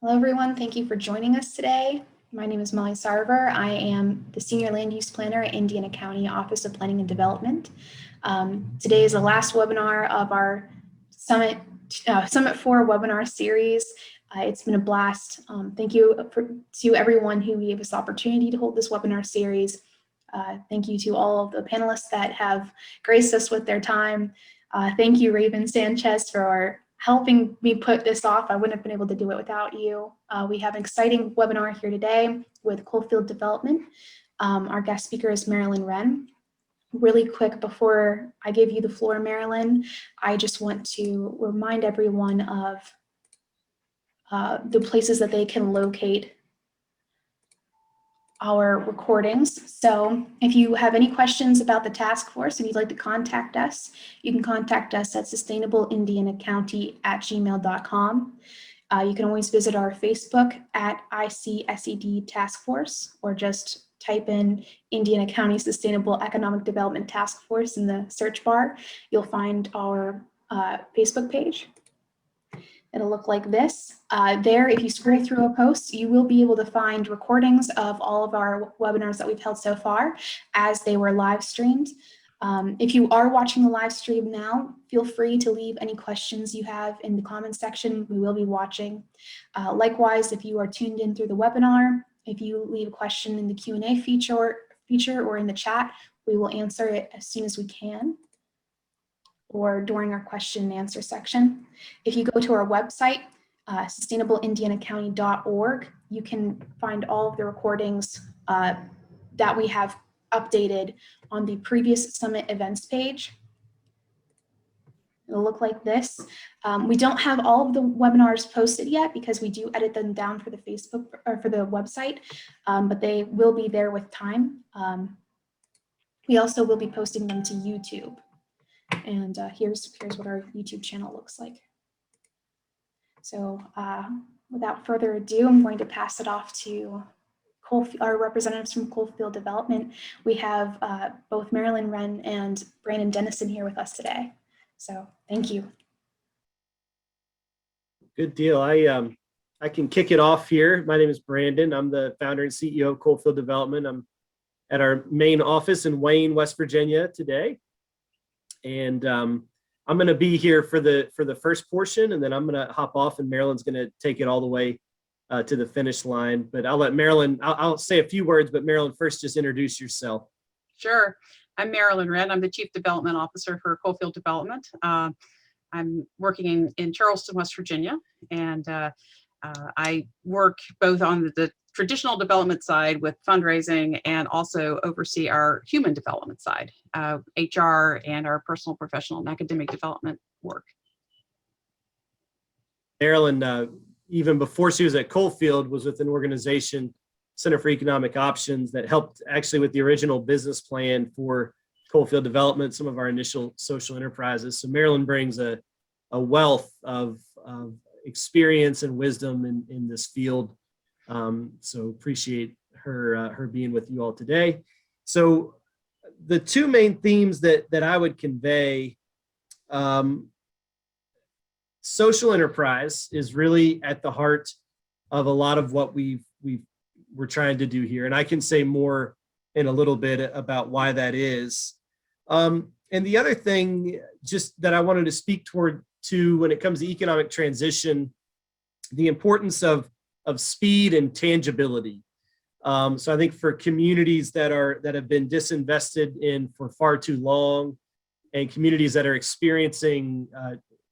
Hello, everyone. Thank you for joining us today. My name is Molly Sarver. I am the Senior Land Use Planner at Indiana County Office of Planning and Development. Today is the last webinar of our Summit 4 webinar series. It's been a blast. Thank you to everyone who gave us the opportunity to hold this webinar series. Thank you to all of the panelists that have graced us with their time. Thank you, Raven Sanchez, for helping me put this off. I wouldn't have been able to do it without you. We have an exciting webinar here today with Coalfield Development. Our guest speaker is Marilyn Wren. Really quick, before I give you the floor, Marilyn, I just want to remind everyone of the places that they can locate our recordings. So if you have any questions about the task force and you'd like to contact us, you can contact us at sustainableindianacounty@gmail.com. You can always visit our Facebook at ICSED Task Force, or just type in Indiana County Sustainable Economic Development Task Force in the search bar. You'll find our Facebook page. It'll look like this. There, if you scroll through a post, you will be able to find recordings of all of our webinars that we've held so far as they were live streamed. If you are watching the live stream now, feel free to leave any questions you have in the comments section. We will be watching. Likewise, if you are tuned in through the webinar, if you leave a question in the Q&A feature or in the chat, we will answer it as soon as we can, or during our question and answer section. If you go to our website, sustainableindianacounty.org, you can find all of the recordings that we have updated on the previous summit events page. It'll look like this. We don't have all of the webinars posted yet because we do edit them down for the Facebook or for the website, but they will be there with time. We also will be posting them to YouTube. And here's what our YouTube channel looks like. So without further ado, I'm going to pass it off to our representatives from Coalfield Development. We have both Marilyn Wren and Brandon Dennison here with us today. So thank you. Good deal. I can kick it off here. My name is Brandon. I'm the founder and CEO of Coalfield Development. I'm at our main office in Wayne, West Virginia today. And I'm going to be here for the first portion, and then I'm going to hop off, and Marilyn's going to take it all the way to the finish line. But I'll let Marilyn, I'll say a few words, but Marilyn, first just introduce yourself. Sure. I'm Marilyn Wren. I'm the Chief Development Officer for Coalfield Development. I'm working in Charleston, West Virginia, and I work both on the traditional development side with fundraising and also oversee our human development side, HR, and our personal, professional, and academic development work. Marilyn, even before she was at Coalfield, was with an organization, Center for Economic Options, that helped actually with the original business plan for Coalfield Development, some of our initial social enterprises. So Marilyn brings a wealth of experience and wisdom in this field. So appreciate her being with you all today. So the two main themes that I would convey, social enterprise is really at the heart of a lot of what we're trying to do here. And I can say more in a little bit about why that is. And the other thing just that I wanted to speak to when it comes to economic transition, the importance of speed and tangibility. So I think for communities that have been disinvested in for far too long, and communities that are experiencing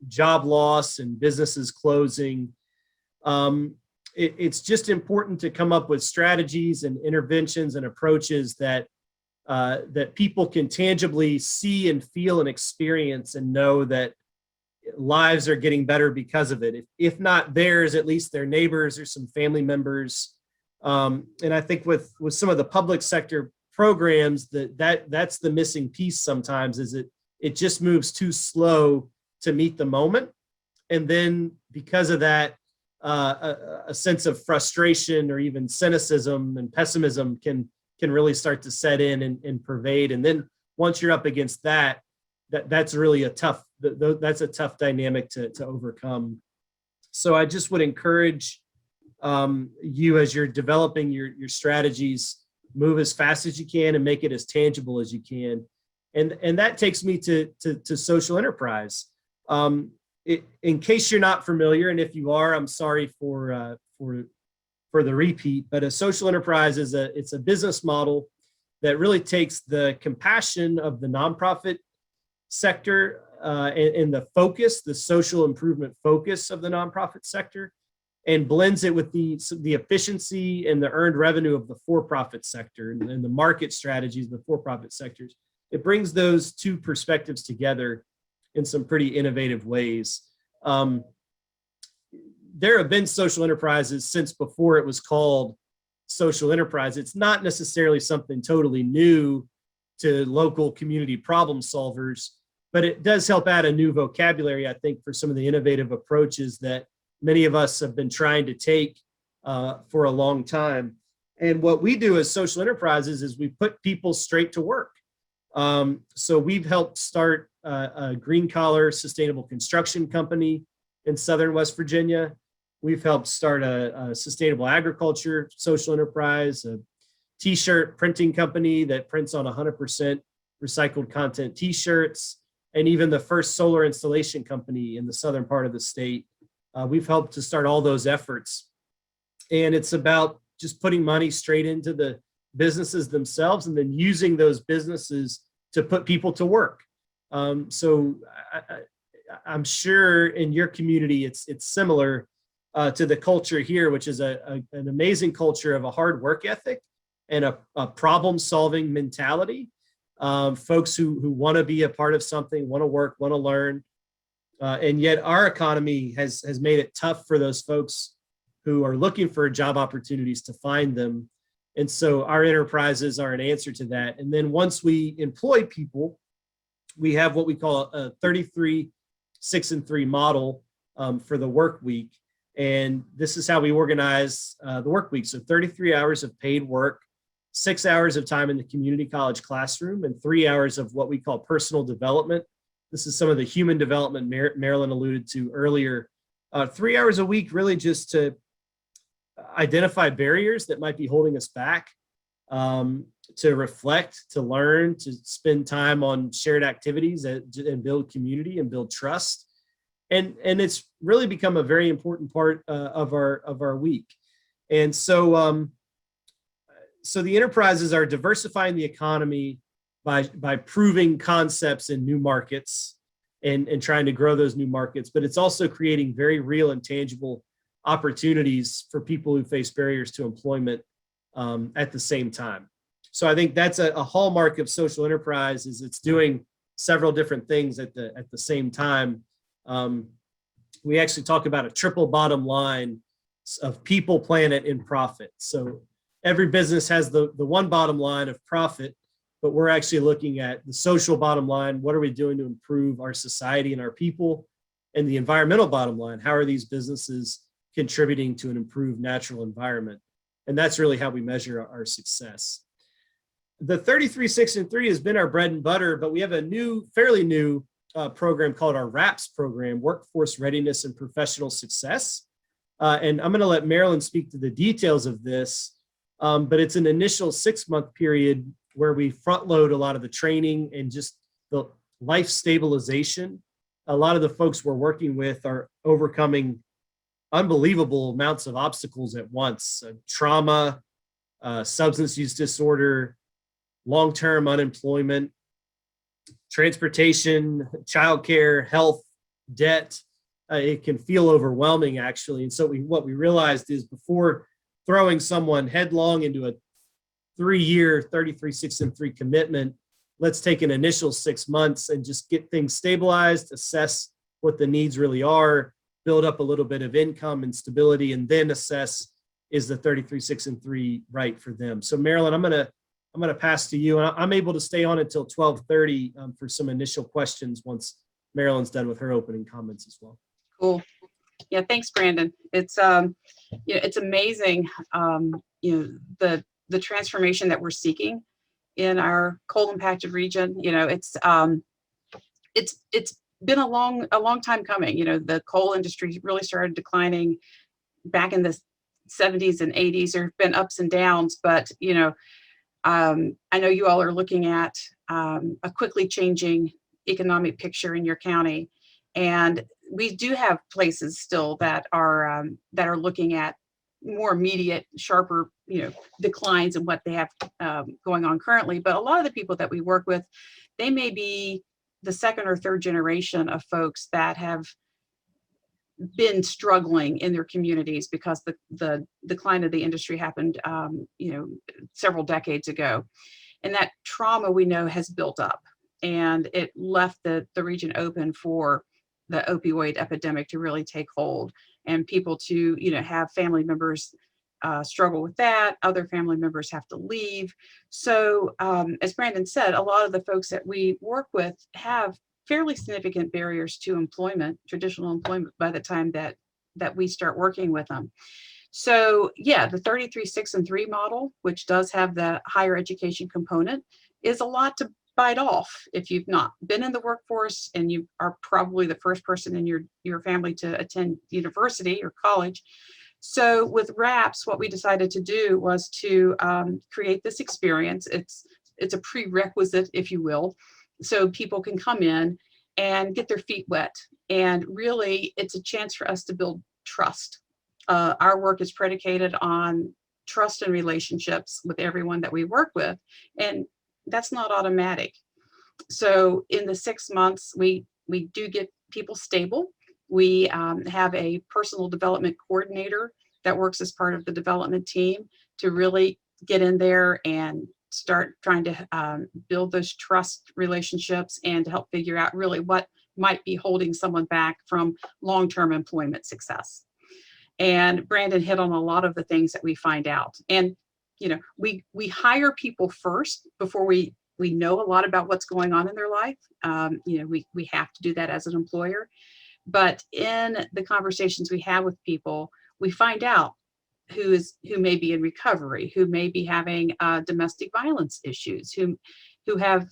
job loss and businesses closing, it's just important to come up with strategies and interventions and approaches that people can tangibly see and feel and experience and know that lives are getting better because of it. If not theirs, at least their neighbors or some family members. And I think with some of the public sector programs, that's the missing piece sometimes, is it just moves too slow to meet the moment. And then because of that, a sense of frustration or even cynicism and pessimism can really start to set in and pervade. And then once you're up against that's really a tough dynamic to overcome. So I just would encourage you, as you're developing your strategies, move as fast as you can and make it as tangible as you can. And that takes me to social enterprise. In case you're not familiar, and if you are, I'm sorry for the repeat, but a social enterprise is it's a business model that really takes the compassion of the nonprofit sector and the social improvement focus of the nonprofit sector, and blends it with the efficiency and the earned revenue of the for-profit sector and the market strategies of the for-profit sectors. It brings those two perspectives together in some pretty innovative ways. There have been social enterprises since before it was called social enterprise. It's not necessarily something totally new to local community problem solvers, but it does help add a new vocabulary, I think, for some of the innovative approaches that many of us have been trying to take for a long time. And what we do as social enterprises is we put people straight to work. So we've helped start a green collar sustainable construction company in Southern West Virginia. We've helped start a sustainable agriculture social enterprise, a t-shirt printing company that prints on 100% recycled content t-shirts, and even the first solar installation company in the southern part of the state. We've helped to start all those efforts. And it's about just putting money straight into the businesses themselves and then using those businesses to put people to work. So I'm sure in your community, it's similar to the culture here, which is an amazing culture of a hard work ethic and a problem-solving mentality. Folks who want to be a part of something, want to work, want to learn. And yet our economy has made it tough for those folks who are looking for job opportunities to find them. And so our enterprises are an answer to that. And then once we employ people, we have what we call a 33, 6 and 3 model for the work week. And this is how we organize the work week. So 33 hours of paid work, 6 hours of time in the community college classroom, and 3 hours of what we call personal development. This is some of the human development Marilyn alluded to earlier. 3 hours a week, really just to identify barriers that might be holding us back, to reflect, to learn, to spend time on shared activities and build community and build trust. And it's really become a very important part of our week. And so the enterprises are diversifying the economy by proving concepts in new markets and trying to grow those new markets, but it's also creating very real and tangible opportunities for people who face barriers to employment at the same time. So I think that's a hallmark of social enterprise, is it's doing several different things at the same time. We actually talk about a triple bottom line of people, planet, and profit. So every business has the one bottom line of profit, but we're actually looking at the social bottom line. What are we doing to improve our society and our people? And the environmental bottom line, how are these businesses contributing to an improved natural environment? And that's really how we measure our success. The 33, 6 and 3 has been our bread and butter, but we have a fairly new program called our RAPS program, Workforce Readiness and Professional Success. And I'm going to let Marilyn speak to the details of this, but it's an initial 6-month period where we front load a lot of the training and just the life stabilization. A lot of the folks we're working with are overcoming unbelievable amounts of obstacles at once: trauma, substance use disorder, long-term unemployment, transportation, childcare, health, debt. It can feel overwhelming, actually. And so what we realized is, before throwing someone headlong into a 3-year 33, 6 and 3 commitment, let's take an initial 6 months and just get things stabilized, assess what the needs really are, build up a little bit of income and stability, and then assess, is the 33, 6 and 3 right for them? So Marilyn, I'm gonna pass to you. And I'm able to stay on until 12:30 for some initial questions once Marilyn's done with her opening comments as well. Cool. Yeah, thanks, Brandon. It's it's amazing, the transformation that we're seeking in our coal impacted region. It's been a long time coming. The coal industry really started declining back in the 70s and 80s. There have been ups and downs, but I know you all are looking at a quickly changing economic picture in your county, and we do have places still that are looking at more immediate, sharper, declines in what they have going on currently. But a lot of the people that we work with, they may be the second or third generation of folks that have been struggling in their communities because the decline of the industry happened, several decades ago. And that trauma, we know, has built up, and it left the region open for the opioid epidemic to really take hold, and people to, have family members struggle with that. Other family members have to leave. So as Brandon said, a lot of the folks that we work with have fairly significant barriers to employment, traditional employment, by the time that we start working with them. So yeah, the 33, 6, and 3 model, which does have the higher education component, is a lot to bite off if you've not been in the workforce, and you are probably the first person in your family to attend university or college. So with RAPS, what we decided to do was to create this experience. It's a prerequisite, if you will, so people can come in and get their feet wet. And really, it's a chance for us to build trust. Our work is predicated on trust and relationships with everyone that we work with, and that's not automatic. So in the 6 months, we do get people stable. We have a personal development coordinator that works as part of the development team to really get in there and start trying to build those trust relationships, and to help figure out really what might be holding someone back from long-term employment success. And Brandon hit on a lot of the things that we find out. And, we hire people first before we know a lot about what's going on in their life. We have to do that as an employer. But in the conversations we have with people, we find out who may be in recovery, who may be having domestic violence issues, who have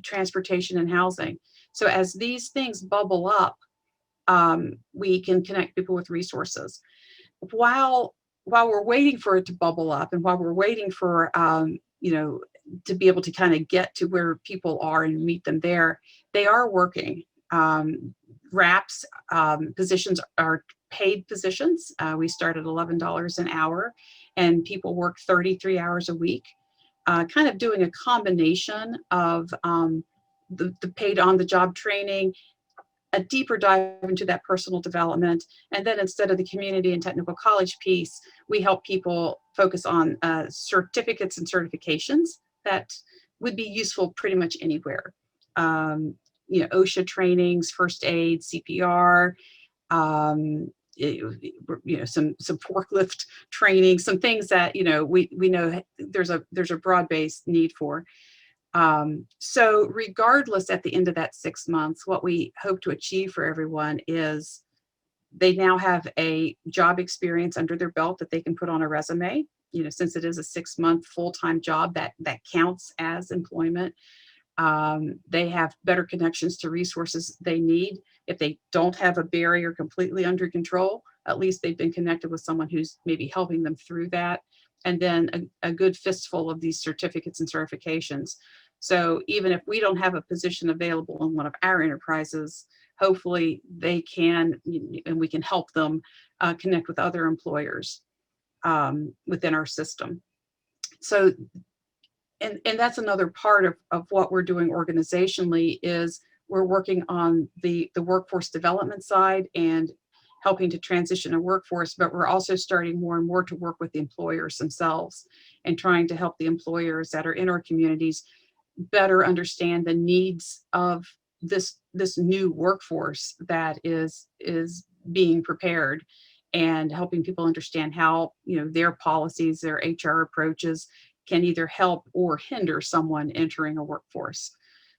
transportation and housing. So as these things bubble up, we can connect people with resources. While we're waiting for it to bubble up, and while we're waiting for to be able to kind of get to where people are and meet them there, they are working. RAPS positions are paid positions. We start at $11 an hour, and people work 33 hours a week, kind of doing a combination of the paid on-the-job training, a deeper dive into that personal development. And then instead of the community and technical college piece, we help people focus on certificates and certifications that would be useful pretty much anywhere. OSHA trainings, first aid, CPR, some forklift training, some things that we know there's a broad-based need for. So regardless, at the end of that 6 months, what we hope to achieve for everyone is they now have a job experience under their belt that they can put on a resume. Since it is a 6-month full-time job, that counts as employment. They have better connections to resources they need. If they don't have a barrier completely under control, at least they've been connected with someone who's maybe helping them through that. And then a good fistful of these certificates and certifications. So even if we don't have a position available in one of our enterprises, hopefully they can, and we can help them connect with other employers within our system. So, and that's another part of what we're doing organizationally, is we're working on the workforce development side and helping to transition a workforce, but we're also starting more and more to work with the employers themselves and trying to help the employers that are in our communities better understand the needs of this new workforce that is being prepared, and helping people understand how their policies, their HR approaches can either help or hinder someone entering a workforce.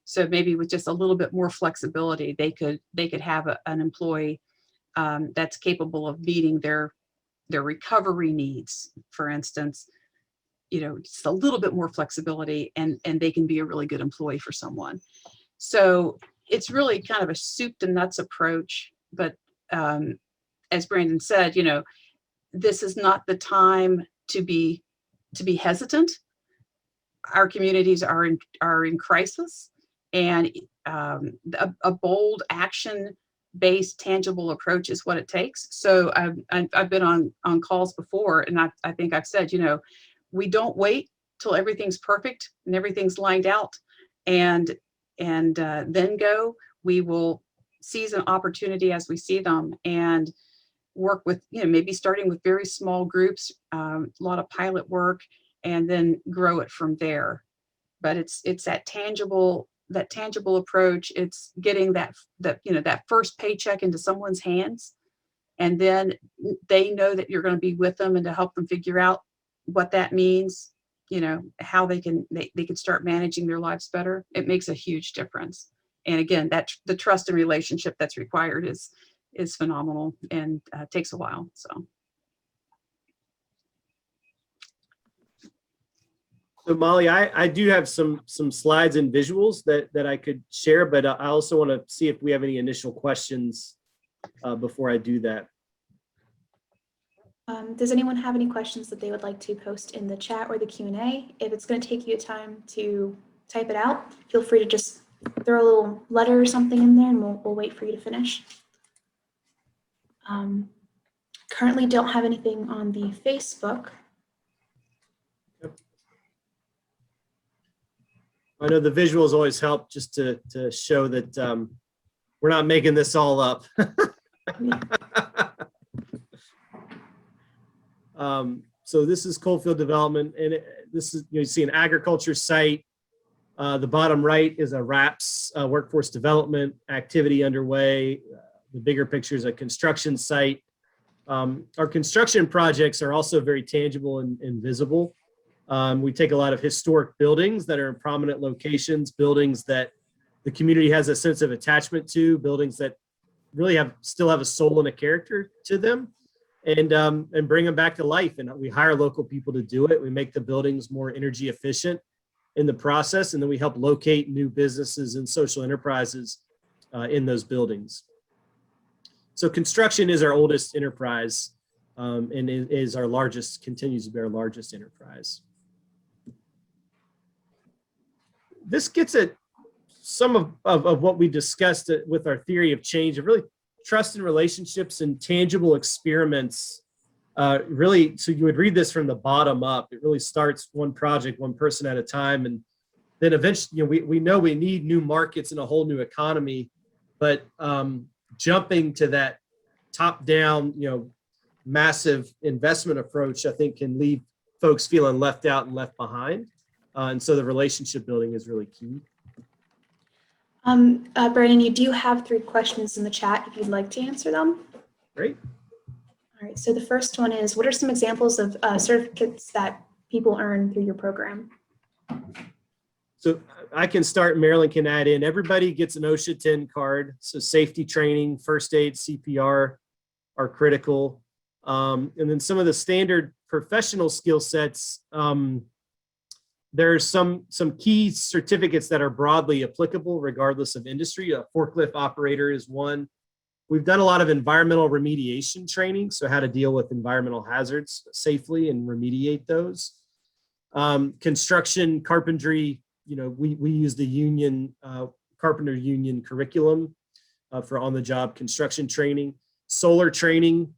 So maybe with just a little bit more flexibility, they could have an employee that's capable of meeting their recovery needs, for instance. Just a little bit more flexibility, and they can be a really good employee for someone. So it's really kind of a soup to nuts approach. But as Brandon said, this is not the time to be hesitant. Our communities are in crisis, and a bold action-based, tangible approach is what it takes. So I've been on calls before, and I think I've said, we don't wait till everything's perfect and everything's lined out, and then go. We will seize an opportunity as we see them, and work with, maybe starting with very small groups, a lot of pilot work, and then grow it from there. But it's that tangible approach. It's getting that first paycheck into someone's hands, and then they know that you're going to be with them and to help them figure out what that means, how they can start managing their lives better. It makes a huge difference. And again, that the trust and relationship that's required is phenomenal, and takes a while. So Molly, I do have some slides and visuals that I could share, but I also want to see if we have any initial questions before I do that. Does anyone have any questions that they would like to post in the chat or the Q&A? If it's going to take you time to type it out, feel free to just throw a little letter or something in there, and we'll wait for you to finish. Currently don't have anything on the Facebook. I know the visuals always help, just to show that we're not making this all up. So this is Coalfield Development, and this is, you see an agriculture site. The bottom right is a RAPS, workforce development activity underway. The bigger picture is a construction site. Our construction projects are also very tangible and visible. We take a lot of historic buildings that are in prominent locations, buildings that the community has a sense of attachment to, buildings that really still have a soul and a character to them, and bring them back to life. And we hire local people to do it. We make the buildings more energy efficient in the process, and then we help locate new businesses and social enterprises in those buildings. So construction is our oldest enterprise, and is our largest, continues to be our largest enterprise. This gets at some of what we discussed with our theory of change, of really trust and relationships and tangible experiments. Really, so you would read this from the bottom up. It really starts one project, one person at a time. And then eventually, we know we need new markets and a whole new economy, but jumping to that top down, massive investment approach, I think can leave folks feeling left out and left behind. And so the relationship building is really key. Brandon, you do have 3 questions in the chat if you'd like to answer them. Great. All right, so the first one is, what are some examples of certificates that people earn through your program? So I can start, Marilyn can add in. Everybody gets an OSHA 10 card. So safety training, first aid, CPR are critical. And then some of the standard professional skill sets, there's some key certificates that are broadly applicable regardless of industry. A forklift operator is one. We've done a lot of environmental remediation training, so how to deal with environmental hazards safely and remediate those. Construction, carpentry, we use the union, carpenter union curriculum for on-the-job construction training. Solar training,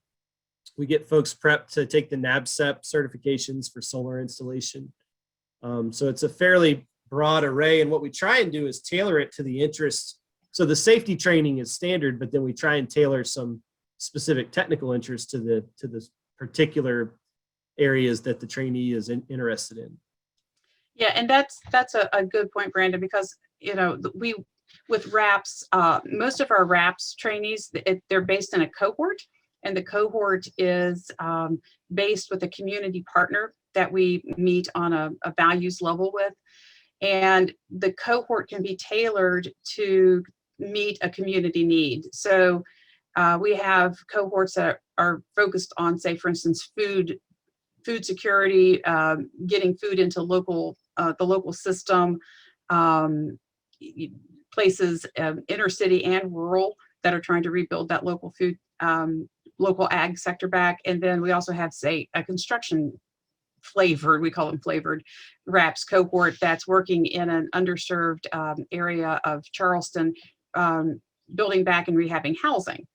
we get folks prepped to take the NABCEP certifications for solar installation. So it's a fairly broad array, and what we try and do is tailor it to the interests. So the safety training is standard, but then we try and tailor some specific technical interests to the particular areas that the trainee is interested in. yeah, and that's a good point, Brandon, because we with RAPS, most of our RAPS trainees, they're based in a cohort, and the cohort is based with a community partner that we meet on a values level with. And the cohort can be tailored to meet a community need. So we have cohorts that are focused on, say, for instance, food security, getting food into the local system, places, inner city and rural, that are trying to rebuild that local local ag sector back. And then we also have, say, a construction flavored, we call them flavored RAPS cohort that's working in an underserved area of Charleston, building back and rehabbing housing.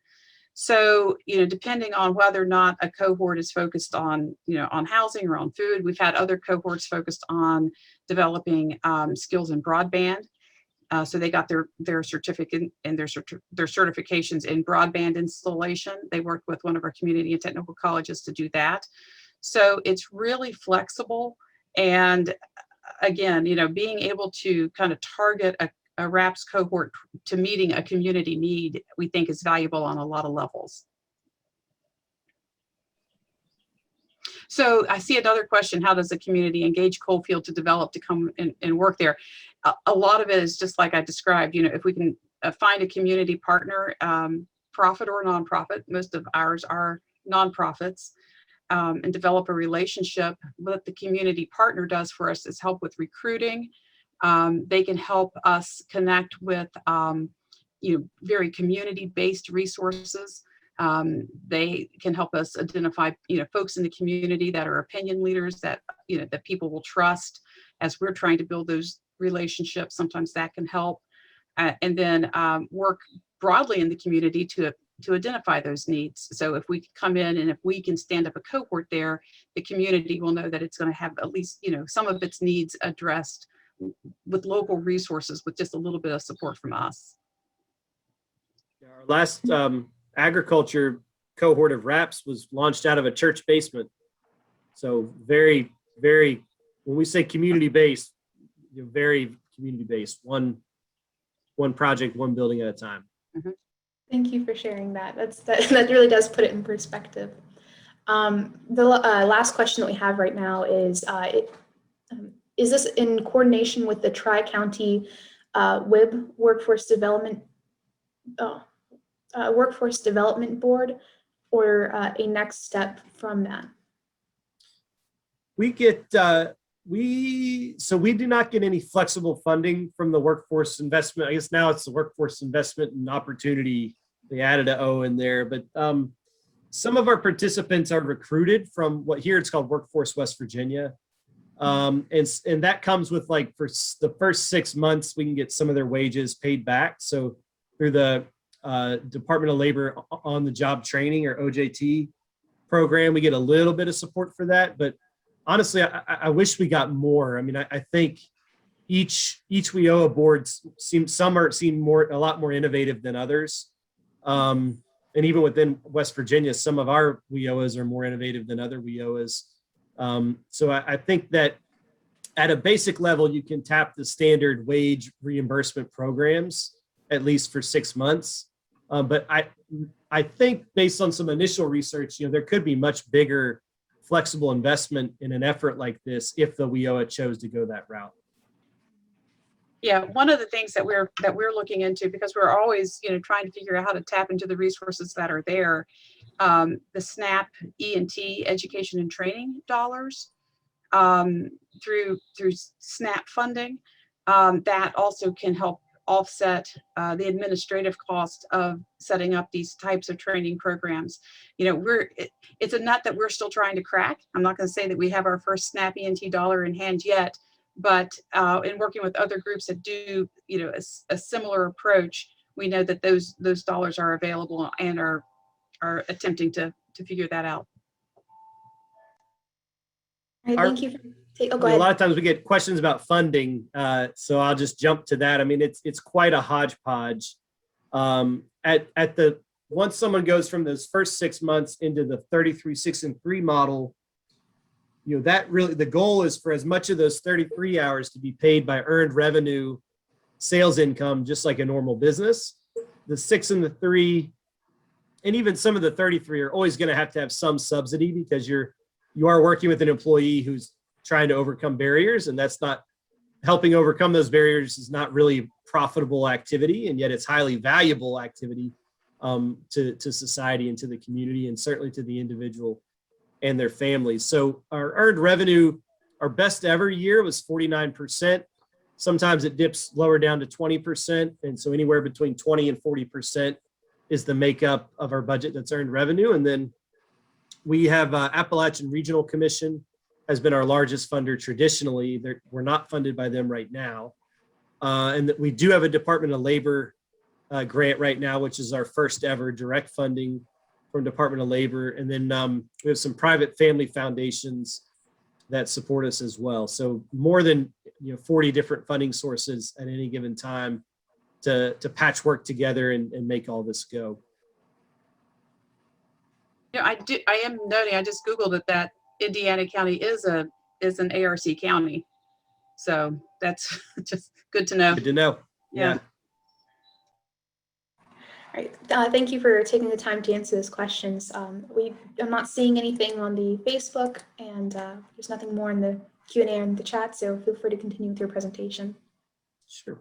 So, depending on whether or not a cohort is focused on, on housing or on food, we've had other cohorts focused on developing skills in broadband. So they got their certificate and their certifications in broadband installation. They worked with one of our community and technical colleges to do that. So it's really flexible. And again, being able to kind of target a RAPS cohort to meeting a community need, we think is valuable on a lot of levels. So I see another question: how does the community engage Coalfield to develop to come and work there? A lot of it is just like I described. If we can find a community partner, profit or nonprofit, most of ours are nonprofits, and develop a relationship. What the community partner does for us is help with recruiting. They can help us connect with very community-based resources. They can help us identify folks in the community that are opinion leaders that that people will trust as we're trying to build those relationships. Sometimes that can help, and then work broadly in the community to identify those needs. So if we come in and if we can stand up a cohort there, the community will know that it's going to have at least some of its needs addressed with local resources, with just a little bit of support from us. Our last agriculture cohort of RAPS was launched out of a church basement. So very, very, when we say community-based, very community-based, one project, one building at a time. Mm-hmm. Thank you for sharing that. That really does put it in perspective. The last question that we have right now is this in coordination with the Tri-County WIB Workforce Development Board, or a next step from that? We get we do not get any flexible funding from the workforce investment. I guess now it's the workforce investment and opportunity. They added an O in there, but some of our participants are recruited from what here it's called Workforce West Virginia. And that comes with, like, for the first 6 months, we can get some of their wages paid back. So through the Department of Labor on the job training, or OJT program, we get a little bit of support for that. But honestly, I wish we got more. I mean, I think each WIOA board seem a lot more innovative than others. And even within West Virginia, some of our WIOAs are more innovative than other WIOAs. So I think that at a basic level, you can tap the standard wage reimbursement programs, at least for 6 months. But I think based on some initial research, there could be much bigger flexible investment in an effort like this if the WIOA chose to go that route. Yeah, one of the things that we're looking into, because we're always trying to figure out how to tap into the resources that are there, the SNAP E&T education and training dollars through SNAP funding, that also can help offset the administrative cost of setting up these types of training programs. It's a nut that we're still trying to crack. I'm not going to say that we have our first SNAP E&T dollar in hand yet, but in working with other groups that do a similar approach, we know that those dollars are available and are attempting to figure that out. All right, thank you. Go ahead. A lot of times we get questions about funding, so I'll just jump to that. I mean, it's quite a hodgepodge. Once someone goes from those first 6 months into the 33, 6, and 3 model, that really, the goal is for as much of those 33 hours to be paid by earned revenue, sales income, just like a normal business. The 6 and the 3, and even some of the 33 are always going to have some subsidy, because you are working with an employee who's trying to overcome barriers, and that's not helping overcome those barriers is not really profitable activity, and yet it's highly valuable activity to society and to the community, and certainly to the individual and their families. So our earned revenue, our best ever year was 49%. Sometimes it dips lower down to 20%. And so anywhere between 20 and 40% is the makeup of our budget that's earned revenue. And then we have Appalachian Regional Commission has been our largest funder traditionally. We're not funded by them right now. And that we do have a Department of Labor grant right now, which is our first ever direct funding from Department of Labor. And then we have some private family foundations that support us as well. So more than 40 different funding sources at any given time to patchwork together and make all this go. I am noting, I just Googled it, that Indiana County is an ARC county. So that's just good to know. Good to know. Yeah. All right. Thank you for taking the time to answer those questions. I'm not seeing anything on the Facebook, and there's nothing more in the Q&A and the chat, so feel free to continue with your presentation. Sure.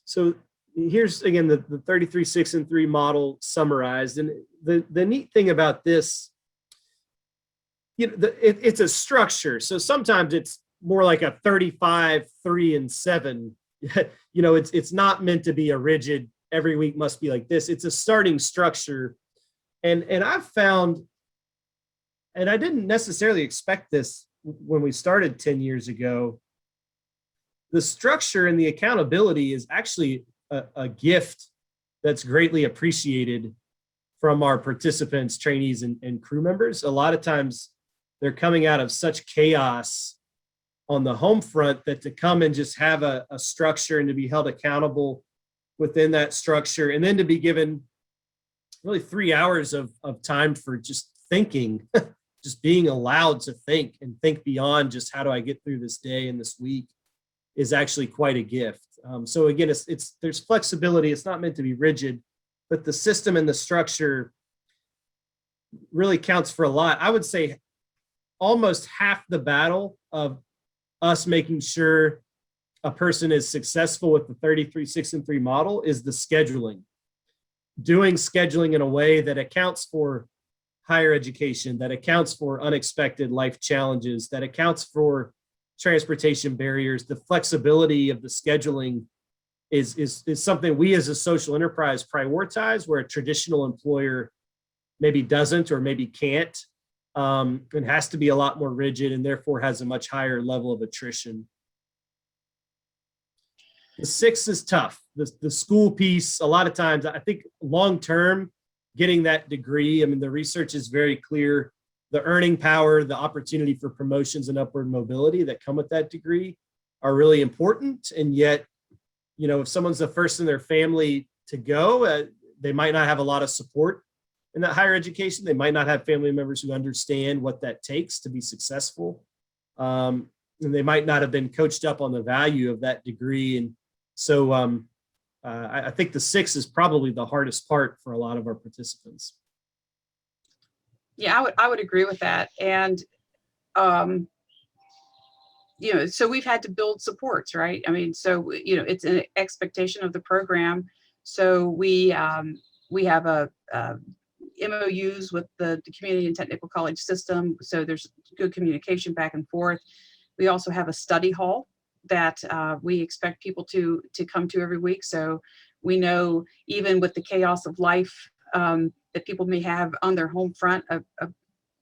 So here's, again, the 33, 6, and 3 model summarized. And the neat thing about this, it's a structure. So sometimes it's more like a 35, 3, and 7. It's not meant to be a rigid, every week must be like this. It's a starting structure. And I've found, and I didn't necessarily expect this when we started 10 years ago, the structure and the accountability is actually a gift that's greatly appreciated from our participants, trainees, and crew members. A lot of times they're coming out of such chaos on the home front that to come and just have a structure and to be held accountable within that structure, and then to be given really 3 hours of time for just thinking, just being allowed to think and think beyond just how do I get through this day and this week, is actually quite a gift. So again, there's flexibility. It's not meant to be rigid, but the system and the structure really counts for a lot. I would say almost half the battle of us making sure a person is successful with the 33, 6, and 3 model is the scheduling. Doing scheduling in a way that accounts for higher education, that accounts for unexpected life challenges, that accounts for transportation barriers. The flexibility of the scheduling is something we as a social enterprise prioritize, where a traditional employer maybe doesn't or maybe can't, and has to be a lot more rigid, and therefore has a much higher level of attrition. The 6 is tough. The school piece, a lot of times, I think long-term, getting that degree, I mean, the research is very clear. The earning power, the opportunity for promotions and upward mobility that come with that degree are really important. And yet, if someone's the first in their family to go, they might not have a lot of support in that higher education. They might not have family members who understand what that takes to be successful. And they might not have been coached up on the value of that degree. And so I think the 6 is probably the hardest part for a lot of our participants. Yeah, I would agree with that. And, so we've had to build supports, right? I mean, so, it's an expectation of the program. So we have MOUs with the community and technical college system. So there's good communication back and forth. We also have a study hall that we expect people to come to every week. So we know, even with the chaos of life that people may have on their home front,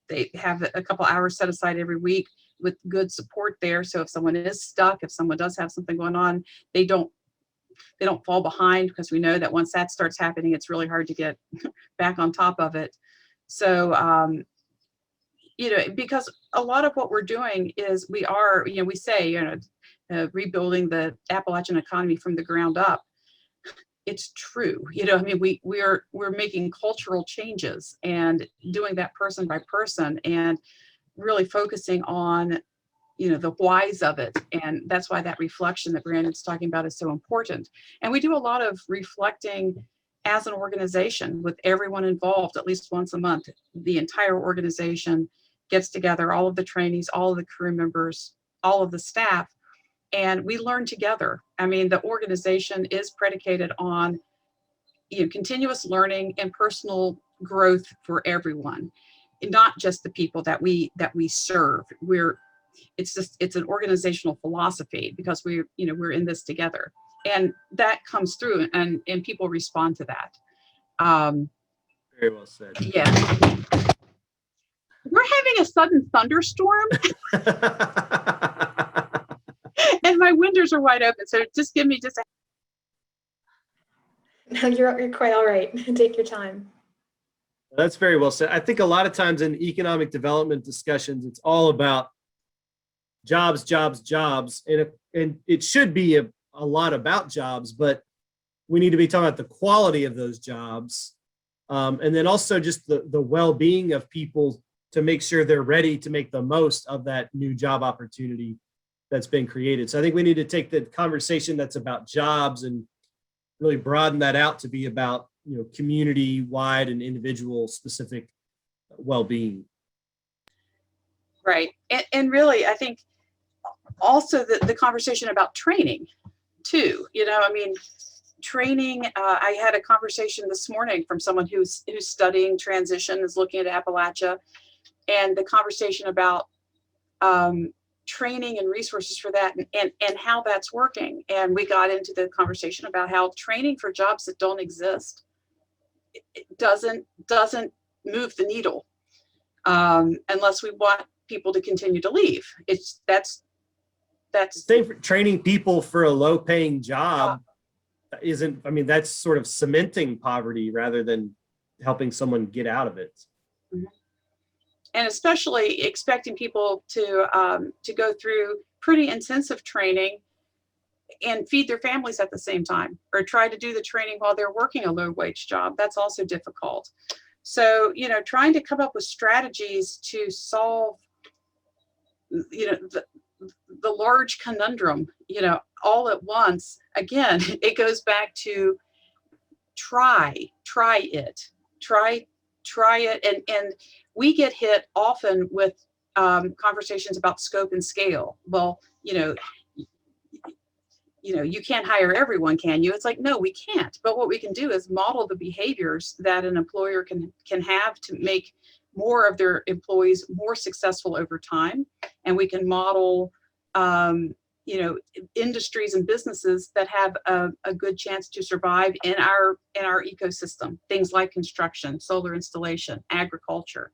they have a couple hours set aside every week with good support there. So if someone is stuck, if someone does have something going on, they don't fall behind, because we know that once that starts happening, it's really hard to get back on top of it. So, because a lot of what we're doing is we say, rebuilding the Appalachian economy from the ground up. It's true. I mean, we're making cultural changes and doing that person by person, and really focusing on, the whys of it. And that's why that reflection that Brandon's talking about is so important. And we do a lot of reflecting as an organization with everyone involved at least once a month. The entire organization gets together, all of the trainees, all of the crew members, all of the staff, and we learn together. I mean, the organization is predicated on continuous learning and personal growth for everyone, and not just the people that we serve. It's an organizational philosophy, because we're in this together, and that comes through, and people respond to that. Very well said. Yeah. We're having a sudden thunderstorm and my windows are wide open. So just give me just a. No, you're quite all right. Take your time. That's very well said. I think a lot of times in economic development discussions, it's all about jobs, jobs, jobs. And it should be a lot about jobs, but we need to be talking about the quality of those jobs. And then also just the well-being of people to make sure they're ready to make the most of that new job opportunity that's been created. So I think we need to take the conversation that's about jobs and really broaden that out to be about, community-wide and individual-specific well-being. Right. And really, I think also the conversation about training too, training, I had a conversation this morning from someone who's studying transition, is looking at Appalachia, and the conversation about training and resources for that and how that's working. And we got into the conversation about how training for jobs that don't exist, it doesn't move the needle unless we want people to continue to leave. That's same for training people for a low-paying job. That's sort of cementing poverty rather than helping someone get out of it. Mm-hmm. And especially expecting people to go through pretty intensive training and feed their families at the same time, or try to do the training while they're working a low-wage job. That's also difficult. So, trying to come up with strategies to solve, the large conundrum, all at once. Again, it goes back to try it. And we get hit often with conversations about scope and scale. Well, you can't hire everyone, can you? It's like, no, we can't. But what we can do is model the behaviors that an employer can have to make more of their employees more successful over time. And we can model, industries and businesses that have a good chance to survive in our ecosystem. Things like construction, solar installation, agriculture.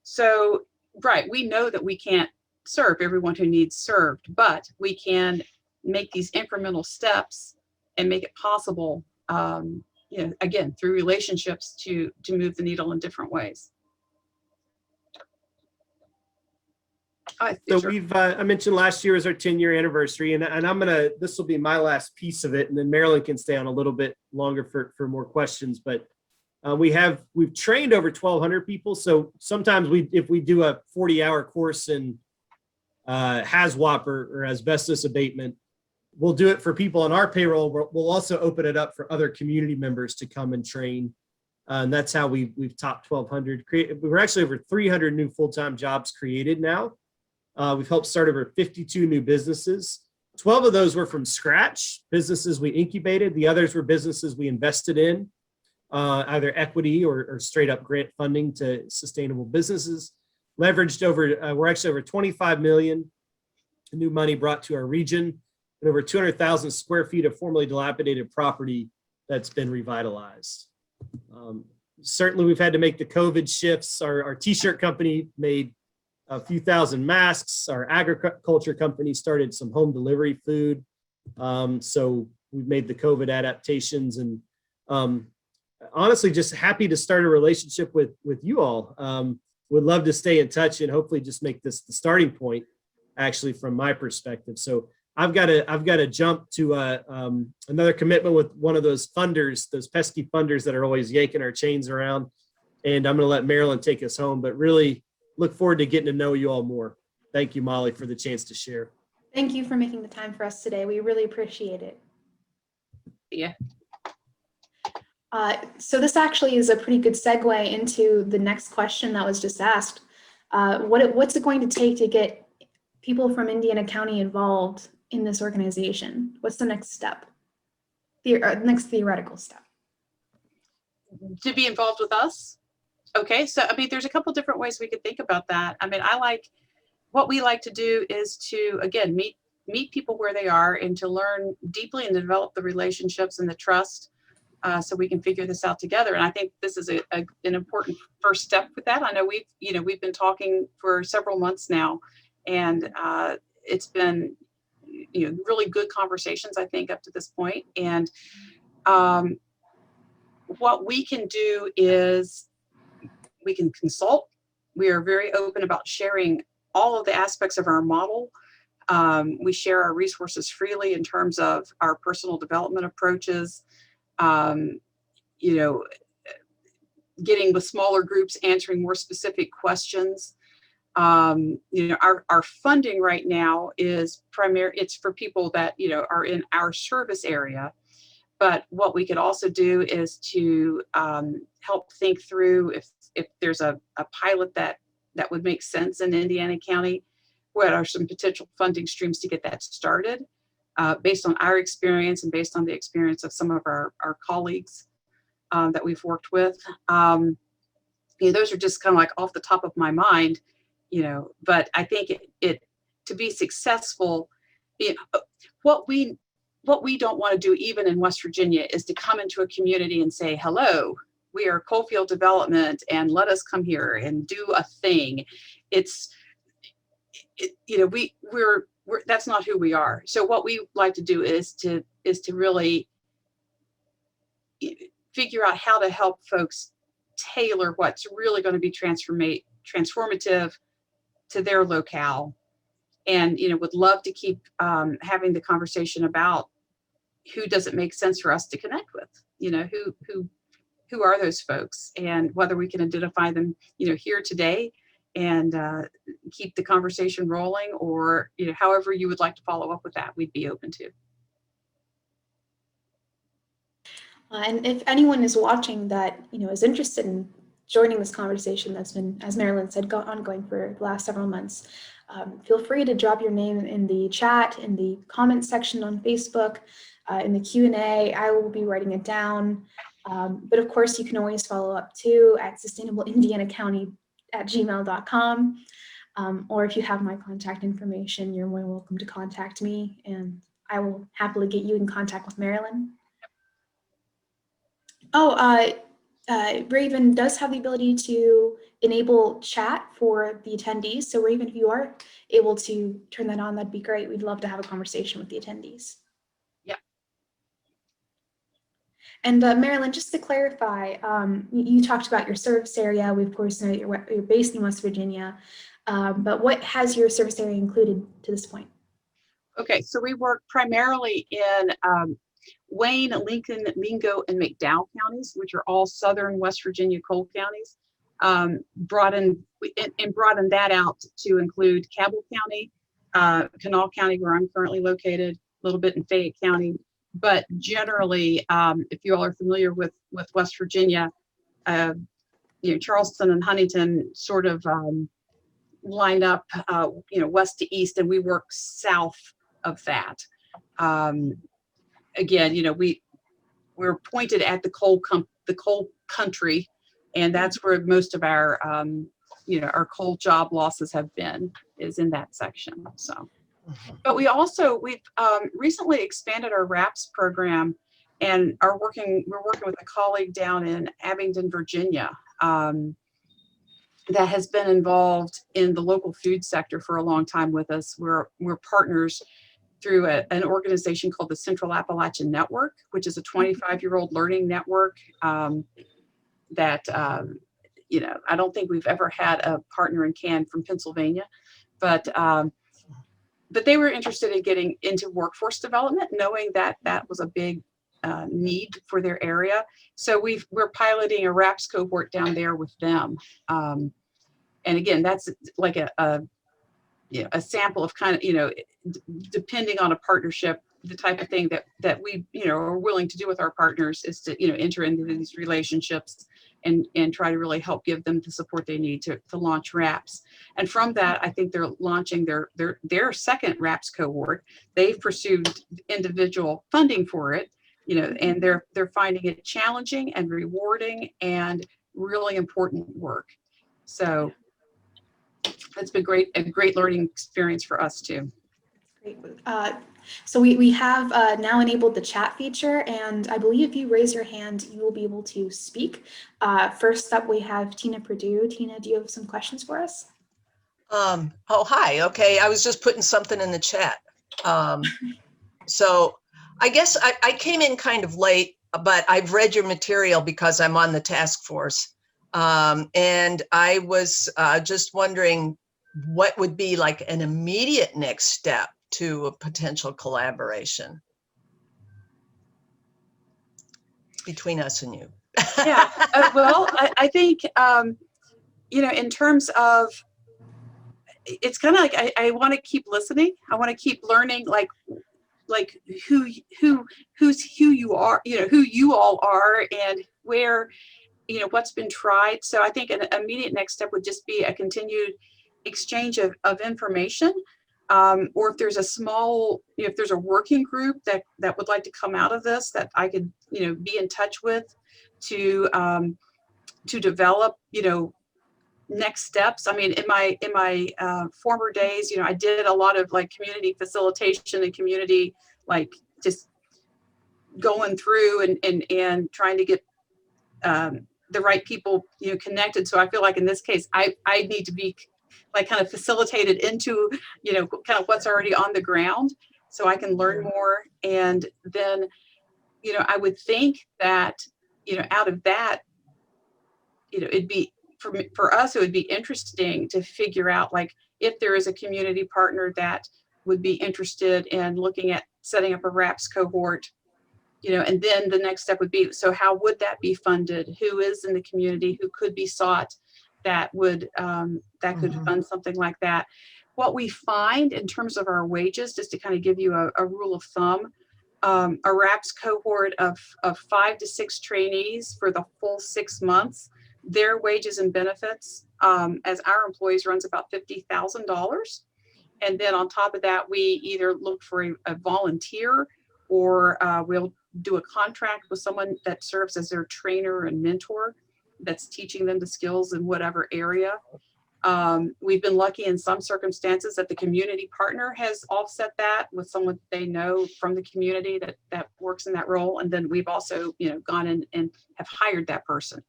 So, right, we know that we can't serve everyone who needs served, but we can make these incremental steps and make it possible, again, through relationships to move the needle in different ways. So I mentioned last year was our 10-year anniversary, and this will be my last piece of it, and then Marilyn can stay on a little bit longer for more questions. But we've trained over 1,200 people. So sometimes if we do a 40-hour course in HAZWAP or asbestos abatement, we'll do it for people on our payroll. We'll also open it up for other community members to come and train. And that's how we've topped 1,200. We're actually over 300 new full-time jobs created now. We've helped start over 52 new businesses. 12 of those were from scratch, businesses we incubated. The others were businesses we invested in, either equity or straight up grant funding to sustainable businesses. We're actually over 25 million new money brought to our region, and over 200,000 square feet of formerly dilapidated property that's been revitalized. Certainly we've had to make the COVID shifts. Our t-shirt company made a few thousand masks. Our agriculture company started some home delivery food. So we've made the COVID adaptations, and honestly, just happy to start a relationship with you all. Would love to stay in touch and hopefully just make this the starting point, actually, from my perspective. So I've got to jump to another commitment with one of those funders, those pesky funders that are always yanking our chains around. And I'm going to let Marilyn take us home, but really look forward to getting to know you all more. Thank you, Molly, for the chance to share. Thank you for making the time for us today. We really appreciate it. Yeah. So this actually is a pretty good segue into the next question that was just asked. What's it going to take to get people from Indiana County involved in this organization? What's the next step? The next theoretical step? To be involved with us? Okay, so there's a couple different ways we could think about that. What we like to do is to, again, meet people where they are and to learn deeply and develop the relationships and the trust so we can figure this out together. And I think this is an important first step with that. I know we've been talking for several months now, and it's been really good conversations, I think, up to this point. And what we can do is we can consult. We are very open about sharing all of the aspects of our model. We share our resources freely in terms of our personal development approaches, getting with smaller groups, answering more specific questions. Our funding right now is it's for people that, are in our service area. But what we could also do is to help think through if there's a pilot that would make sense in Indiana County, what are some potential funding streams to get that started, based on our experience and based on the experience of some of our colleagues that we've worked with. Those are just kind of like off the top of my mind, but I think it to be successful, what we don't want to do even in West Virginia is to come into a community and say, hello, we are Coalfield Development and let us come here and do a thing. We're that's not who we are. So what we like to do is to really figure out how to help folks tailor what's really going to be transformative to their locale. And would love to keep having the conversation about who does it make sense for us to connect with, who are those folks, and whether we can identify them here today and keep the conversation rolling, or however you would like to follow up with that, we'd be open to. And if anyone is watching that is interested in joining this conversation that's been, as Marilyn said, ongoing for the last several months, feel free to drop your name in the chat, in the comments section on Facebook, in the Q&A. I will be writing it down. But of course, you can always follow up too at sustainableindianacounty@gmail.com. Or if you have my contact information, you're more than welcome to contact me, and I will happily get you in contact with Marilyn. Raven does have the ability to enable chat for the attendees. So Raven, if you are able to turn that on, that'd be great. We'd love to have a conversation with the attendees. Yeah. And Marilyn, just to clarify, you talked about your service area. We of course know that you're based in West Virginia, but what has your service area included to this point? Okay, so we work primarily in Wayne, Lincoln, Mingo, and McDowell counties, which are all southern West Virginia coal counties. Broaden that out to include Cabell County, Kanawha County, where I'm currently located, a little bit in Fayette County. But generally, if you all are familiar with West Virginia, Charleston and Huntington sort of line up, west to east, and we work south of that. Again, we're pointed at the coal country, and that's where most of our our coal job losses have been, is in that section. So, but we've recently expanded our RAPS program, and we're working with a colleague down in Abingdon, Virginia, that has been involved in the local food sector for a long time with us. We're partners through an organization called the Central Appalachian Network, which is a 25-year-old learning network that, I don't think we've ever had a partner in CAN from Pennsylvania, but they were interested in getting into workforce development, knowing that that was a big need for their area. So we're piloting a RAPS cohort down there with them. And again, that's like a sample of kind of, depending on a partnership, the type of thing that we, are willing to do with our partners is to, enter into these relationships and try to really help give them the support they need to launch RAPS. And from that, I think they're launching their second RAPS cohort. They've pursued individual funding for it, and they're finding it challenging and rewarding and really important work. So it's been a great learning experience for us too. Great. So we have now enabled the chat feature, and I believe if you raise your hand, you will be able to speak. First up, we have Tina Purdue. Tina, do you have some questions for us? Oh, hi. Okay. I was just putting something in the chat. So I guess I came in kind of late, but I've read your material because I'm on the task force. And I was just wondering what would be like an immediate next step to a potential collaboration between us and you. Yeah, well, I think, in terms of, it's kind of like I want to keep listening. I want to keep learning, like who you are, who you all are, and where, what's been tried. So I think an immediate next step would just be a continued exchange of information, or if there's a small, if there's a working group that would like to come out of this, that I could, be in touch with to develop, next steps. I mean, in my former days, I did a lot of like community facilitation and community, like just going through and trying to get the right people, connected. So I feel like in this case, I need to be like kind of facilitated into, kind of what's already on the ground, so I can learn more. And then, I would think that, out of that, it'd be, for us, it would be interesting to figure out, like, if there is a community partner that would be interested in looking at setting up a RAPS cohort, and then the next step would be, so how would that be funded? Who is in the community who could be sought that would, that could fund something like that? What we find in terms of our wages, just to kind of give you a rule of thumb, a RAPS cohort of 5 to 6 trainees for the full 6 months, their wages and benefits, as our employees, runs about $50,000. And then on top of that, we either look for a volunteer, or we'll do a contract with someone that serves as their trainer and mentor, that's teaching them the skills in whatever area. We've been lucky in some circumstances that the community partner has offset that with someone they know from the community that works in that role. And then we've also, gone in and have hired that person.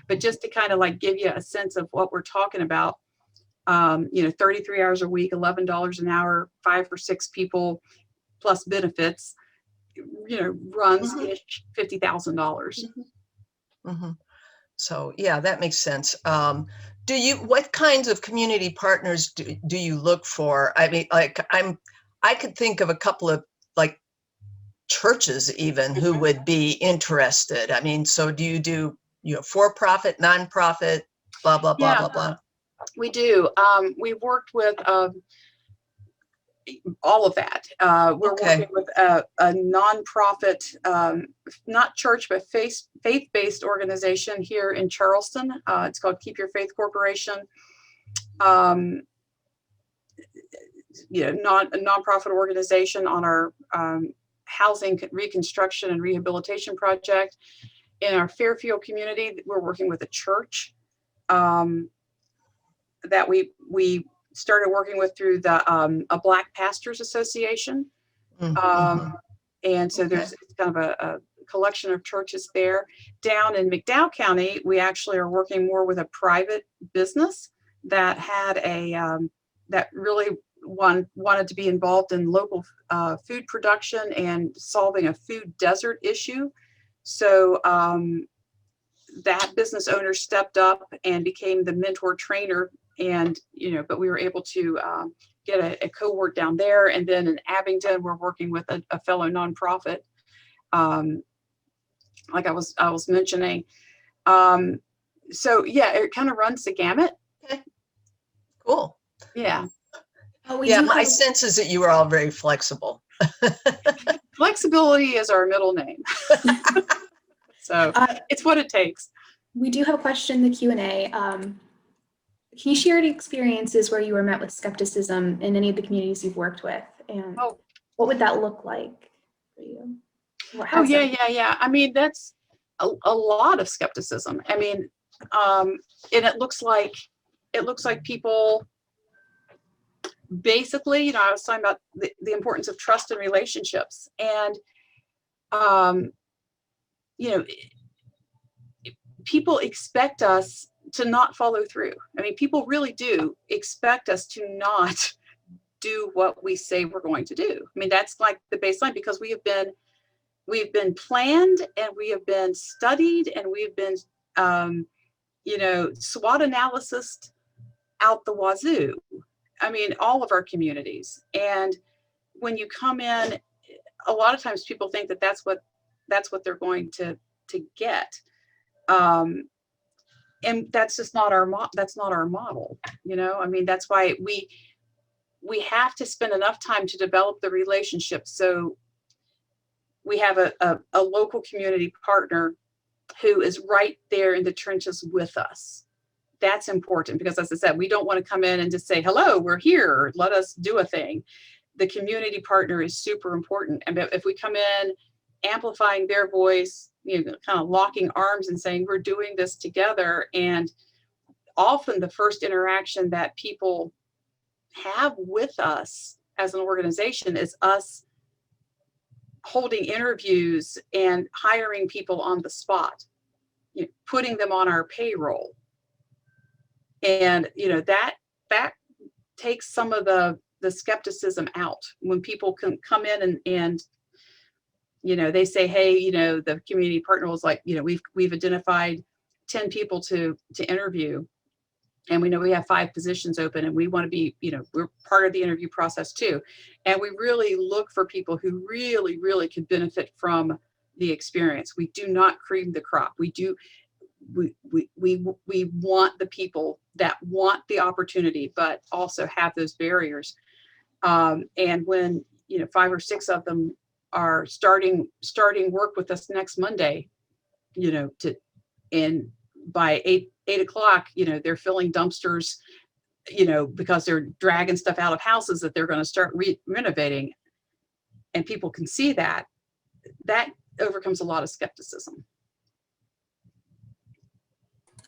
But just to kind of like give you a sense of what we're talking about, 33 hours a week, $11 an hour, 5 or 6 people plus benefits, runs $50,000. So yeah, that makes sense. What kinds of community partners do you look for? I mean, like I could think of a couple of like churches even who would be interested. I mean, so do you do, for-profit, nonprofit, blah, blah, blah, blah, blah? We do. We've worked with all of that. We're working with a nonprofit, not church, but faith-based organization here in Charleston. It's called Keep Your Faith Corporation. A nonprofit organization on our housing reconstruction and rehabilitation project. In our Fairfield community, we're working with a church that we started working with through the a Black Pastors Association. And so there's kind of a collection of churches there. Down in McDowell County, we actually are working more with a private business that had that really wanted to be involved in local food production and solving a food desert issue. So that business owner stepped up and became the mentor trainer, and but we were able to get a cohort down there. And then in Abingdon, we're working with a fellow nonprofit, like I was mentioning. So yeah, it kind of runs the gamut. Okay. Cool. Yeah. My sense is that you are all very flexible. Flexibility is our middle name. So it's what it takes. We do have a question in the Q&A. Can you share any experiences where you were met with skepticism in any of the communities you've worked with? And what would that look like for you? Yeah. I mean, that's a lot of skepticism. I mean, and it looks like people, basically, you know, I was talking about the importance of trust and relationships, and you know, people expect us to not follow through. I mean, people really do expect us to not do what we say we're going to do. I mean, that's like the baseline, because we've been planned, and we have been studied, and we've been you know, SWOT analysis out the wazoo. I mean, all of our communities. And when you come in, a lot of times people think that that's what they're going to get. And that's just not that's not our model, you know. I mean, that's why we have to spend enough time to develop the relationship, so we have a local community partner who is right there in the trenches with us. That's important, because, as I said, we don't want to come in and just say, hello, we're here, let us do a thing. The community partner is super important. And if we come in amplifying their voice, you know, kind of locking arms and saying, we're doing this together. And often the first interaction that people have with us as an organization is us holding interviews and hiring people on the spot, you know, putting them on our payroll. And, you know, that takes some of the skepticism out when people can come in and, you know, they say, hey, you know, the community partner was like, you know, we've identified 10 people to interview, and we know we have 5 positions open, and we want to be, you know, we're part of the interview process too. And we really look for people who really, really could benefit from the experience. We do not cream the crop. We want the people that want the opportunity, but also have those barriers. And when, you know, 5 or 6 of them are starting work with us next Monday, you know, and by 8 o'clock, you know, they're filling dumpsters, you know, because they're dragging stuff out of houses that they're going to start renovating, and people can see that overcomes a lot of skepticism.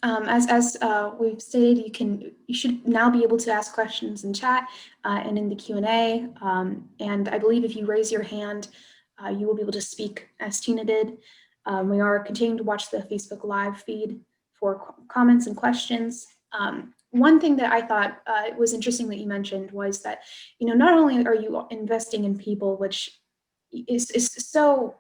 As we've stated, you should now be able to ask questions in chat and in the Q&A. And I believe if you raise your hand, you will be able to speak, as Tina did. We are continuing to watch the Facebook Live feed for comments and questions. One thing that I thought was interesting that you mentioned was that, you know, not only are you investing in people, which is so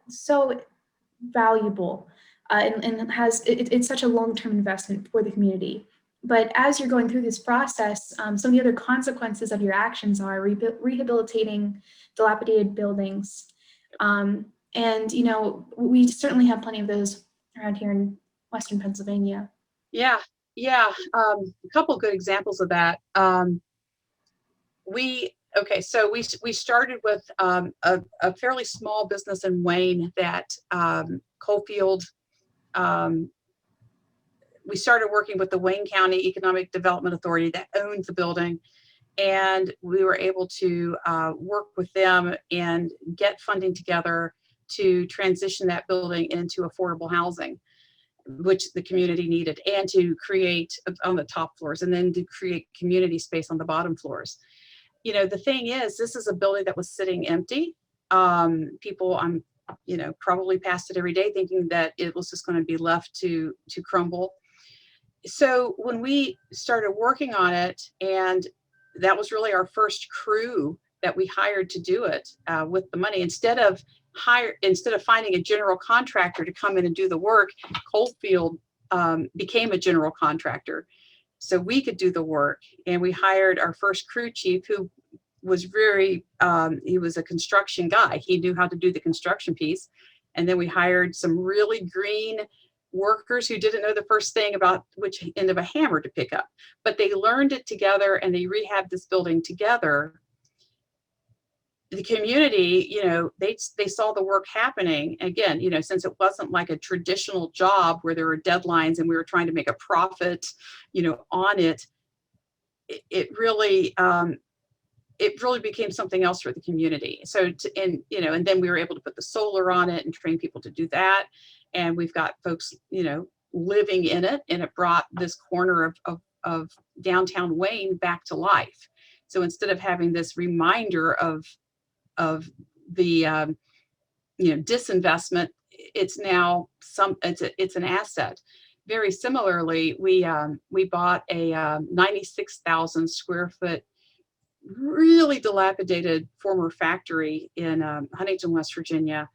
valuable, and it's such a long-term investment for the community. But as you're going through this process, some of the other consequences of your actions are rehabilitating dilapidated buildings. And, you know, we certainly have plenty of those around here in Western Pennsylvania. Yeah. A couple of good examples of that. So we started with a fairly small business in Wayne that Coalfield. We started working with the Wayne County Economic Development Authority that owns the building, and we were able to work with them and get funding together to transition that building into affordable housing, which the community needed, and to create on the top floors, and then to create community space on the bottom floors. You know, the thing is, this is a building that was sitting empty. People, you know, probably passed it every day thinking that it was just going to be left to crumble. So when we started working on it, and that was really our first crew that we hired to do it with the money, instead of finding a general contractor to come in and do the work, Coalfield became a general contractor, so we could do the work. And we hired our first crew chief, who was he was a construction guy. He knew how to do the construction piece. And then we hired some really green workers who didn't know the first thing about which end of a hammer to pick up, but they learned it together, and they rehabbed this building together. The community, you know, they saw the work happening. Again, you know, since it wasn't like a traditional job where there were deadlines and we were trying to make a profit, you know, on it, it really became something else for the community. So, and then we were able to put the solar on it and train people to do that. And we've got folks, you know, living in it, and it brought this corner of downtown Wayne back to life. So instead of having this reminder of the disinvestment, it's now it's an asset. Very similarly, we bought a 96,000 square foot really dilapidated former factory in Huntington, West Virginia.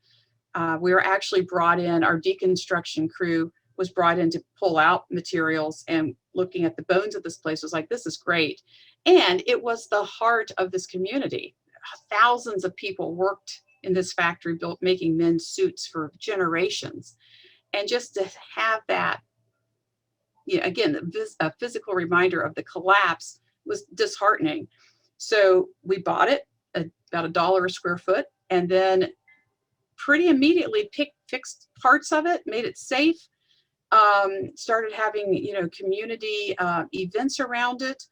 We were actually brought in, our deconstruction crew was brought in to pull out materials, and looking at the bones of this place was like, this is great. And it was the heart of this community. Thousands of people worked in this factory, making men's suits for generations. And just to have that, again, a physical reminder of the collapse was disheartening. So we bought it about $1 a square foot, and then pretty immediately fixed parts of it, made it safe, started having community events around it.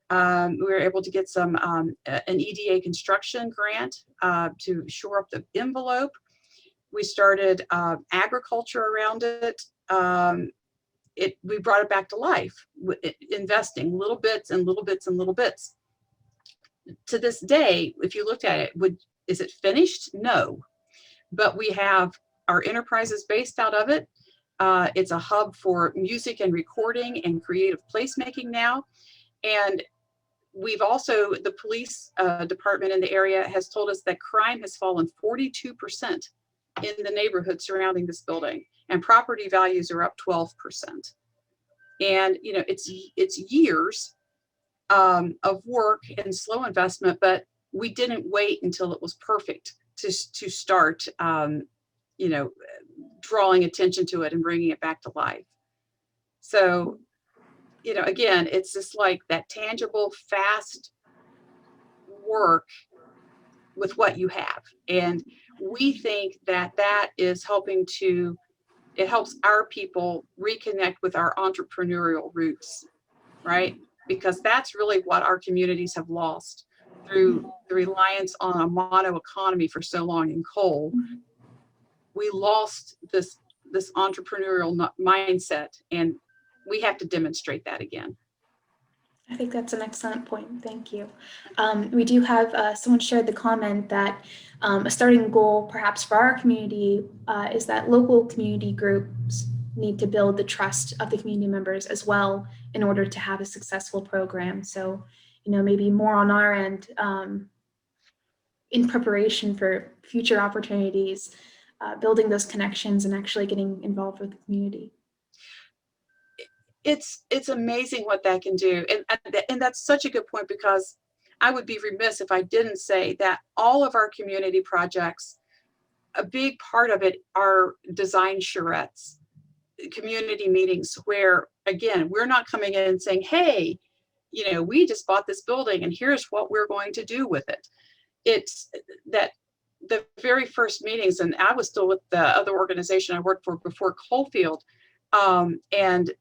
We were able to get an EDA construction grant to shore up the envelope. We started agriculture around it. We brought it back to life, investing little bits and little bits and little bits. To this day, if you looked at it, is it finished? No, but we have our enterprises based out of it. It's a hub for music and recording and creative placemaking now. And we've also, the police department in the area has told us that crime has fallen 42% in the neighborhood surrounding this building, and property values are up 12%. And it's years of work and slow investment, but we didn't wait until it was perfect to start drawing attention to it and bringing it back to life. So again, it's just like that tangible, fast work with what you have. And we think that is it helps our people reconnect with our entrepreneurial roots, right? Because that's really what our communities have lost through the reliance on a mono economy for so long in coal. We lost this entrepreneurial mindset, and we have to demonstrate that again. I think that's an excellent point. Thank you. We do have someone shared the comment that a starting goal perhaps for our community is that local community groups need to build the trust of the community members as well in order to have a successful program. So, maybe more on our end in preparation for future opportunities, building those connections and actually getting involved with the community. It's amazing what that can do. And that's such a good point, because I would be remiss if I didn't say that all of our community projects, a big part of it are design charrettes, community meetings where, again, we're not coming in and saying, hey, we just bought this building and here's what we're going to do with it. It's that the very first meetings, and I was still with the other organization I worked for before Coalfield, and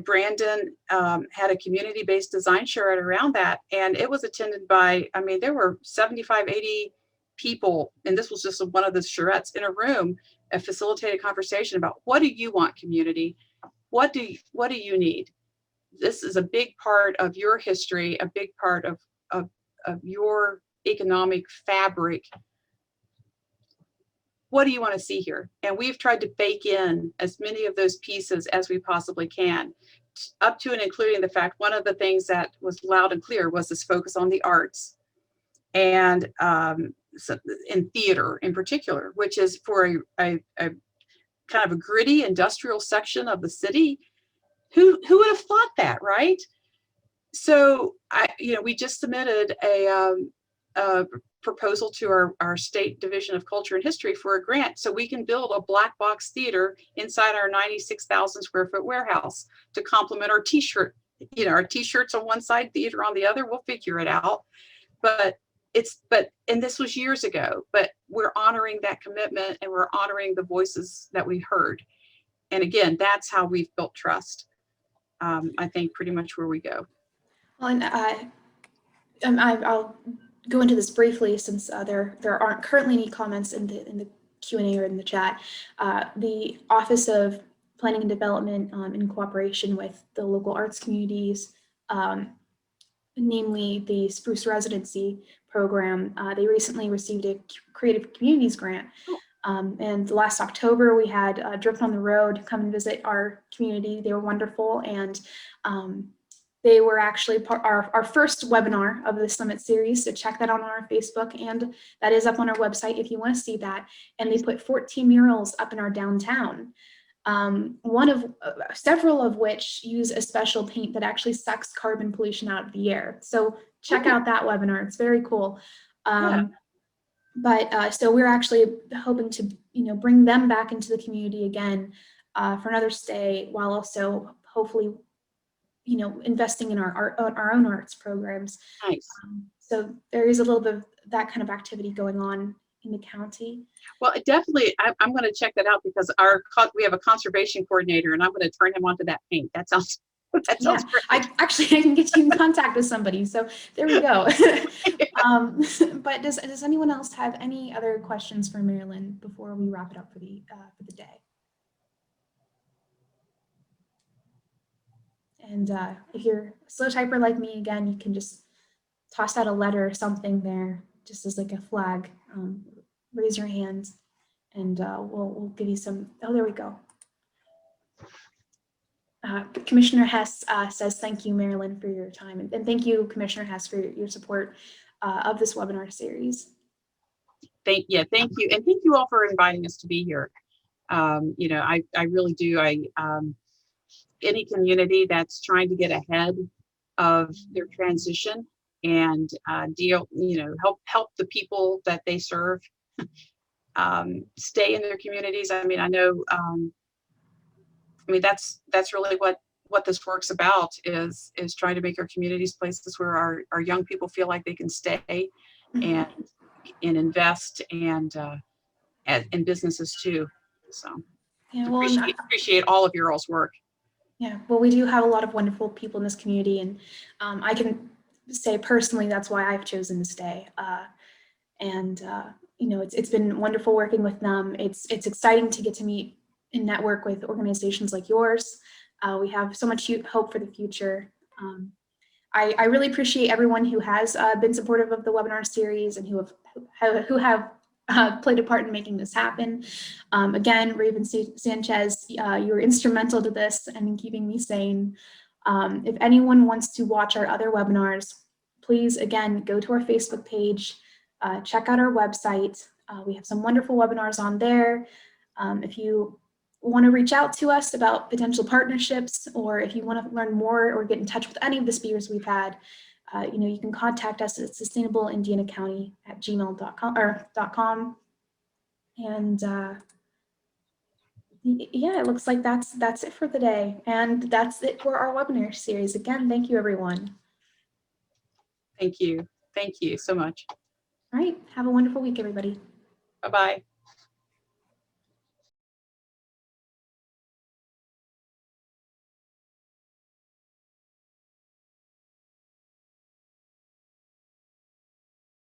Brandon had a community-based design charrette around that, and it was attended by, there were 75, 80 people, and this was just one of the charrettes in a room, a facilitated conversation about, what do you want, community? What do you need? This is a big part of your history, a big part of your economic fabric. What do you want to see here? And we've tried to bake in as many of those pieces as we possibly can, up to and including the fact, one of the things that was loud and clear was this focus on the arts, and in theater in particular, which is for a kind of a gritty industrial section of the city. Who would have thought that, right? So we just submitted a proposal to our state division of culture and history for a grant so we can build a black box theater inside our 96,000 square foot warehouse to complement our t-shirt, our t-shirts on one side, theater on the other. We'll figure it out. And this was years ago, but we're honoring that commitment, and we're honoring the voices that we heard. And again, that's how we've built trust. I think pretty much where we go. Well, and I'll go into this briefly, since there aren't currently any comments in the Q&A or in the chat. The Office of Planning and Development, in cooperation with the local arts communities, namely the Spruce Residency program. They recently received a Creative Communities grant. And last October, we had Drift on the Road come and visit our community. They were wonderful, and they were actually our first webinar of the Summit series, so check that out on our Facebook, and that is up on our website if you want to see that. And they put 14 murals up in our downtown, several of which use a special paint that actually sucks carbon pollution out of the air. So check out that webinar, it's very cool. Yeah. But so we're actually hoping to, bring them back into the community again for another stay, while also hopefully, investing in our own arts programs. Nice. So there is a little bit of that kind of activity going on in the county. Well, definitely, I'm going to check that out, because we have a conservation coordinator, and I'm going to turn him onto that paint. That sounds great. I can get you in contact with somebody. So there we go. But does anyone else have any other questions for Marilyn before we wrap it up for the day? And if you're a slow typer like me, again, you can just toss out a letter or something there, just as like a flag. Raise your hand, and we'll give you some. Oh, there we go. Commissioner Hess says, thank you, Marilyn, for your time. And thank you, Commissioner Hess, for your support of this webinar series. Thank you. And thank you all for inviting us to be here. I really do. Any community that's trying to get ahead of their transition and help the people that they serve stay in their communities. I mean, I know, that's really what this work's about, is trying to make our communities places where our young people feel like they can stay and invest, and in businesses too. So yeah, well, appreciate all of your all's work. Yeah, well, we do have a lot of wonderful people in this community, and I can say personally that's why I've chosen to stay. It's been wonderful working with them. It's exciting to get to meet and network with organizations like yours. We have so much hope for the future. I really appreciate everyone who has been supportive of the webinar series and who have played a part in making this happen. Again, Raven Sanchez, you were instrumental to this and in keeping me sane. If anyone wants to watch our other webinars, please, again, go to our Facebook page, check out our website. We have some wonderful webinars on there. If you want to reach out to us about potential partnerships, or if you want to learn more or get in touch with any of the speakers we've had, you can contact us at sustainableindianacounty@gmail.com. And yeah, it looks like that's it for the day. And that's it for our webinar series. Again, thank you, everyone. Thank you. Thank you so much. All right. Have a wonderful week, everybody. Bye-bye.